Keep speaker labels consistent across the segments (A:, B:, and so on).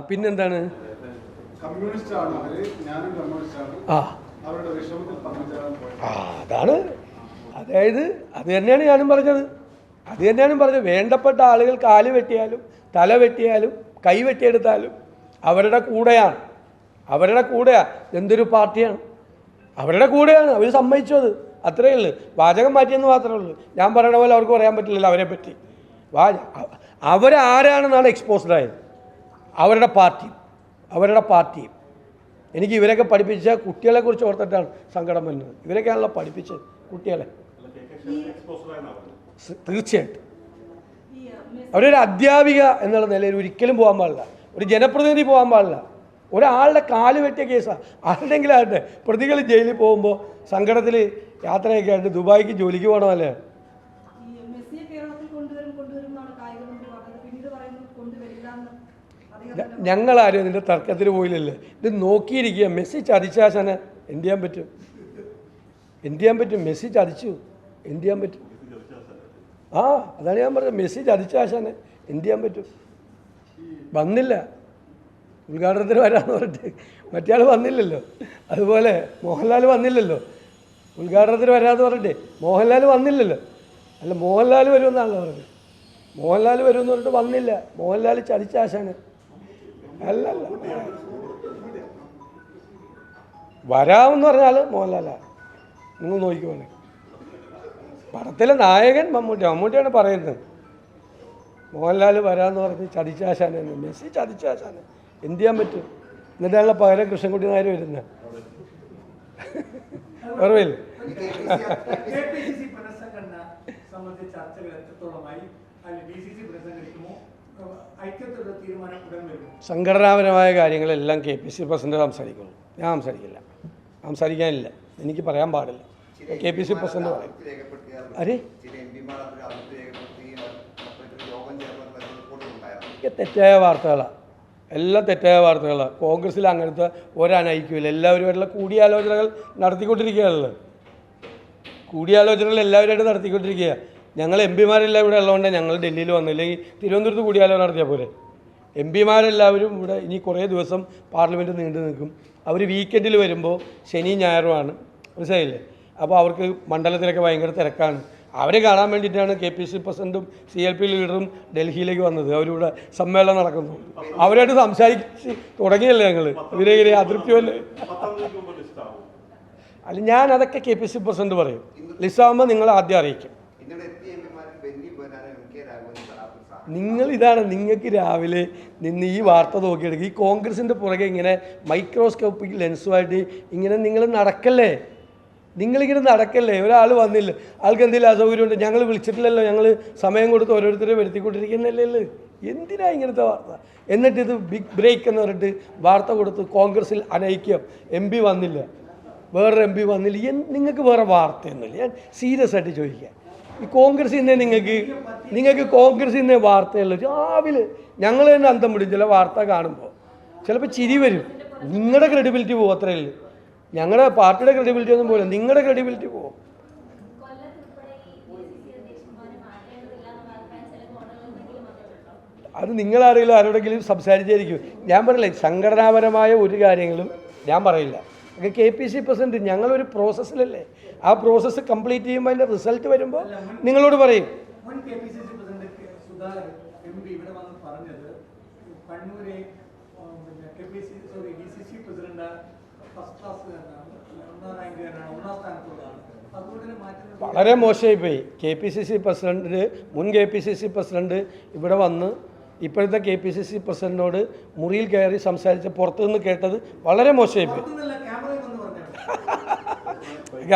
A: പിന്നെന്താണ്? അതാണ്, അതായത് അത് തന്നെയാണ് ഞാനും പറഞ്ഞത്. വേണ്ടപ്പെട്ട ആളുകൾ കാല് വെട്ടിയാലും തല വെട്ടിയാലും കൈ വെട്ടിയെടുത്താലും അവരുടെ കൂടെയാണ്. എന്തൊരു പാർട്ടിയാണ്, അവരുടെ കൂടെയാണ്. അവർ സമ്മതിച്ചത് അത്രയേ ഉള്ളൂ. വാചകം മാറ്റിയെന്ന് മാത്രമേ ഉള്ളൂ. ഞാൻ പറയണ പോലെ അവർക്ക് പറയാൻ പറ്റില്ലല്ലോ അവരെ പറ്റി. അവരാരാണെന്നാണ് എക്സ്പോസ്ഡ് ആയത്. അവരുടെ പാർട്ടിയും. എനിക്ക് ഇവരൊക്കെ പഠിപ്പിച്ച കുട്ടികളെ കുറിച്ച് ഓർത്തിട്ടാണ് സങ്കടം വരുന്നത്. ഇവരൊക്കെയാണല്ലോ പഠിപ്പിച്ചത് കുട്ടികളെ. തീർച്ചയായിട്ടും അവരൊരു അധ്യാപിക എന്നുള്ള നിലയിൽ ഒരിക്കലും പോകാൻ പാടില്ല. ഒരു ജനപ്രതിനിധി പോകാൻ പാടില്ല. ഒരാളുടെ കാല് വെട്ടിയ കേസാണ്. ആരുടെങ്കിലും ആകട്ടെ, പ്രതികൾ ജയിലിൽ പോകുമ്പോൾ സങ്കടത്തിൽ യാത്രയൊക്കെ ആയിട്ട് ദുബായിക്ക് ജോലിക്ക് പോകണമല്ലേ. ഞങ്ങളാരും ഇതിൻ്റെ തർക്കത്തിന് പോയില്ലല്ലേ. ഇത് നോക്കിയിരിക്കുക. മെസ്സി ചതിച്ചാശനെ എന്ത് ചെയ്യാൻ പറ്റും? മെസ്സി ചതിച്ചു, എന്ത് ചെയ്യാൻ പറ്റും? അതാണ് ഞാൻ പറഞ്ഞത്. മെസ്സി ചതിച്ചാശനെ എന്ത് ചെയ്യാൻ പറ്റും? വന്നില്ല, ഉദ്ഘാടനത്തിന് വരാമെന്ന് പറഞ്ഞിട്ട് മറ്റേ വന്നില്ലല്ലോ. അതുപോലെ മോഹൻലാൽ വന്നില്ലല്ലോ, ഉദ്ഘാടനത്തിന് വരാമെന്ന് പറഞ്ഞിട്ട് മോഹൻലാൽ വന്നില്ലല്ലോ. അല്ല, മോഹൻലാൽ വരുമെന്നാണല്ലോ പറഞ്ഞത്. മോഹൻലാൽ വരുമെന്ന് പറഞ്ഞിട്ട് വന്നില്ല. മോഹൻലാൽ ചതിച്ചാശാണ്. അല്ലല്ല, വരാമെന്ന് പറഞ്ഞാൽ മോഹൻലാലാണ്. നിങ്ങൾ നോക്കിക്കോണേ. പടത്തിലെ നായകൻ മമ്മൂട്ടിയാണ് പറയുന്നത്. മോഹൻലാൽ വരാമെന്ന് പറഞ്ഞ് ചതിച്ചാശാനെ, മെസ്സി ചതിച്ചാശാനെ എന്ത് ചെയ്യാൻ പറ്റും? എന്നിട്ടാണല്ലോ പകരം കൃഷ്ണൻകുട്ടി നായർ വരുന്നത്. ഓർമ്മയില്ല? സംഘടനാപരമായ കാര്യങ്ങളെല്ലാം KPCC പ്രസിഡന്റ് സംസാരിക്കുള്ളൂ. ഞാൻ സംസാരിക്കാനില്ല. എനിക്ക് പറയാൻ പാടില്ല. KPCC പ്രസിഡന്റ് പറയും. തെറ്റായ വാർത്തകളാണ്, എല്ലാം തെറ്റായ വാർത്തകളാണ്. കോൺഗ്രസ്സിൽ അങ്ങനത്തെ ഒരനൈക്യമില്ല. എല്ലാവരുമായിട്ടുള്ള കൂടിയാലോചനകൾ നടത്തിക്കൊണ്ടിരിക്കുകയാണല്ലോ. എല്ലാവരുമായിട്ട് നടത്തിക്കൊണ്ടിരിക്കുക. ഞങ്ങൾ MPമാരെല്ലാം ഇവിടെ ഉള്ളതുകൊണ്ട് ഞങ്ങൾ ഡൽഹിയിൽ വന്നില്ലെങ്കിൽ തിരുവനന്തപുരത്ത് കൂടിയാലോചന നടത്തിയാൽ പോരെ. MPമാരെല്ലാവരും ഇവിടെ ഇനി കുറേ ദിവസം പാർലമെൻറ്റ് നീണ്ടു നിൽക്കും. അവർ വീക്കെൻഡിൽ വരുമ്പോൾ ശനിയും ഞായറുമാണ്, മനസ്സിലായില്ലേ? അപ്പോൾ അവർക്ക് മണ്ഡലത്തിലൊക്കെ ഭയങ്കര തിരക്കാണ്. അവരെ കാണാൻ വേണ്ടിയിട്ടാണ് KPCC പ്രസിഡൻറ്റും CLP ലീഡറും ഡൽഹിയിലേക്ക് വന്നത്. അവരിവിടെ സമ്മേളനം നടക്കുന്നു. അവരായിട്ട് സംസാരിച്ച് തുടങ്ങിയല്ലേ ഞങ്ങൾ. ഇവരെ അതൃപ്തിയല്ലേ? അല്ല, ഞാൻ അതൊക്കെ KPCC പ്രസിഡന്റ് പറയും. ലിസ്റ്റാകുമ്പോൾ നിങ്ങൾ ആദ്യം അറിയിക്കും. നിങ്ങൾക്ക് രാവിലെ നിന്ന് ഈ വാർത്ത നോക്കിയെടുക്കുക. ഈ കോൺഗ്രസിൻ്റെ പുറകെ ഇങ്ങനെ മൈക്രോസ്കോപ്പിക് ലെൻസുമായിട്ട് ഇങ്ങനെ നിങ്ങളിങ്ങനെ നടക്കല്ലേ. ഒരാൾ വന്നില്ല, ആൾക്ക് എന്തെങ്കിലും അസൗകര്യമുണ്ട്, ഞങ്ങൾ വിളിച്ചിട്ടില്ലല്ലോ, ഞങ്ങൾ സമയം കൊടുത്ത് ഓരോരുത്തരെ വരുത്തിക്കൊണ്ടിരിക്കുന്നല്ലേ. എന്തിനാ ഇങ്ങനത്തെ വാർത്ത? എന്നിട്ടിത് ബിഗ് ബ്രേക്ക് എന്ന് പറഞ്ഞിട്ട് വാർത്ത കൊടുത്ത് കോൺഗ്രസിൽ അനൈക്യം, MP വന്നില്ല, വേറൊരു MP വന്നില്ല. നിങ്ങൾക്ക് വേറെ വാർത്തയൊന്നുമില്ല. ഞാൻ സീരിയസ് ആയിട്ട് ചോദിക്കാം. ഈ കോൺഗ്രസിൽ നിന്നേ നിങ്ങൾക്ക് കോൺഗ്രസിൽ നിന്നേ വാർത്തയുള്ളൂ. രാവിലെ ഞങ്ങൾ തന്നെ അന്തം വിടും ചില വാർത്ത കാണുമ്പോൾ. ചിലപ്പോൾ ചിരി വരും. നിങ്ങളുടെ ക്രെഡിബിലിറ്റി പോകും, അത്രയേ ഉള്ളൂ. ഞങ്ങളുടെ പാർട്ടിയുടെ ക്രെഡിബിലിറ്റി ഒന്നും പോലെ നിങ്ങളുടെ ക്രെഡിബിലിറ്റി പോകും. അത് നിങ്ങളാരെങ്കിലും ആരോടെങ്കിലും സംസാരിച്ചായിരിക്കും. ഞാൻ പറയില്ല, സംഘടനാപരമായ ഒരു കാര്യങ്ങളും ഞാൻ പറയില്ല. KPCC പ്രസിഡന്റ് ഞങ്ങളൊരു പ്രോസസ്സിലല്ലേ. ആ പ്രോസസ്സ് കംപ്ലീറ്റ് ചെയ്യുമ്പോൾ അതിൻ്റെ റിസൾട്ട് വരുമ്പോൾ നിങ്ങളോട് പറയും. വളരെ മോശമായിപ്പോയി. KPCC പ്രസിഡന്റ്, മുൻ KPCC പ്രസിഡന്റ് ഇവിടെ വന്ന് ഇപ്പോഴത്തെ KPCC പ്രസിഡന്റിനോട് മുറിയിൽ കയറി സംസാരിച്ച് പുറത്തുനിന്ന് കേട്ടത് വളരെ മോശമായിപ്പോയി.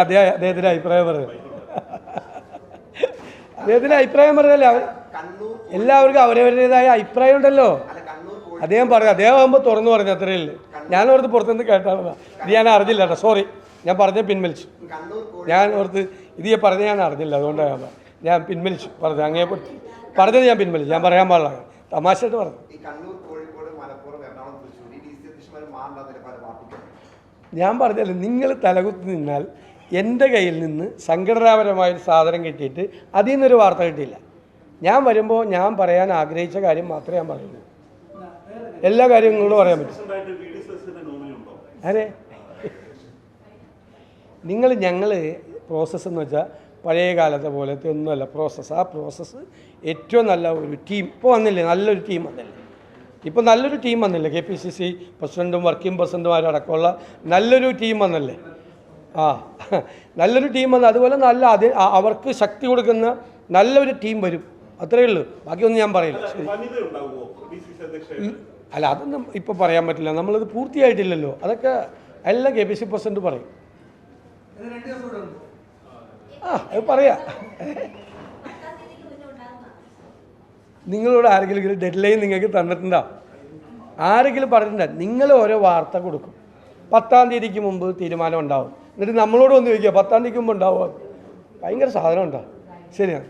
A: അദ്ദേഹത്തിൻ്റെ അഭിപ്രായം പറഞ്ഞല്ലേ. എല്ലാവർക്കും അവരവരുടേതായ അഭിപ്രായം ഉണ്ടല്ലോ. അദ്ദേഹം ആകുമ്പോൾ തുറന്നു പറഞ്ഞു, അത്രയേ ഉള്ളൂ. ഞാനോർത്ത് പുറത്തുനിന്ന് കേട്ടാണ്. ഇത് ഞാൻ അറിഞ്ഞില്ല കേട്ടോ, സോറി. ഞാൻ പറഞ്ഞ പിൻവലിച്ചു. ഞാൻ പറഞ്ഞ ഞാൻ അറിഞ്ഞില്ല, അതുകൊണ്ടാണ് ഞാൻ പിൻവലിച്ചു. അങ്ങേ പറഞ്ഞത് ഞാൻ പിൻവലിച്ചു. ഞാൻ പറയാൻ പാടില്ല, തമാശയായിട്ട് പറഞ്ഞു. ഞാൻ പറഞ്ഞല്ലോ, നിങ്ങൾ തലകുത്തി നിന്നാൽ എൻ്റെ കയ്യിൽ നിന്ന് സംഘടനാപരമായൊരു സാധനം കിട്ടിയിട്ട് അതിൽ നിന്നൊരു വാർത്ത കിട്ടിയില്ല. ഞാൻ വരുമ്പോൾ ഞാൻ പറയാൻ ആഗ്രഹിച്ച കാര്യം മാത്രമേ ഞാൻ പറയുള്ളൂ. എല്ലാ കാര്യവും നിങ്ങളോട് പറയാൻ പറ്റും. അതെ, ഞങ്ങൾ പ്രോസസ്സ് എന്ന് വെച്ചാൽ പഴയ കാലത്തെ പോലത്തെ ഒന്നുമല്ല പ്രോസസ്സ്. ആ പ്രോസസ്സ് ഏറ്റവും നല്ല ഒരു ടീം ഇപ്പോൾ വന്നില്ലേ, നല്ലൊരു ടീം വന്നില്ലേ, ഇപ്പോൾ നല്ലൊരു ടീം വന്നില്ലേ, KPCC പ്രസിഡൻറ്റും വർക്കിംഗ് പ്രസിഡൻറ്റുമാരും അടക്കമുള്ള നല്ലൊരു ടീം വന്നല്ലേ. നല്ലൊരു ടീം വന്ന് അതുപോലെ നല്ല അവർക്ക് ശക്തി കൊടുക്കുന്ന നല്ലൊരു ടീം വരും, അത്രയേ ഉള്ളൂ. ബാക്കിയൊന്നും ഞാൻ പറയില്ല. അല്ല, അതൊന്നും ഇപ്പോൾ പറയാൻ പറ്റില്ല, നമ്മളത് പൂർത്തിയായിട്ടില്ലല്ലോ. അതൊക്കെ എല്ലാം KPCC പ്രസിഡൻറ്റ് പറയും. അത് പറയാം. നിങ്ങളോട് ആരെങ്കിലും ഡെഡ് ലൈൻ നിങ്ങൾക്ക് തന്നിട്ടുണ്ടോ? ആരെങ്കിലും പറഞ്ഞിട്ടുണ്ടോ? നിങ്ങൾ ഓരോ വാർത്ത കൊടുക്കും, 10-ാം തീയതിക്ക് മുമ്പ് തീരുമാനം ഉണ്ടാവും. എന്നിട്ട് നമ്മളോട് വന്ന് ചോദിക്കുക 10-ാം തീയതിക്ക് മുമ്പ് ഉണ്ടാവുക. ഭയങ്കര സാധനം ഉണ്ടാവും. ശരിയാണ്.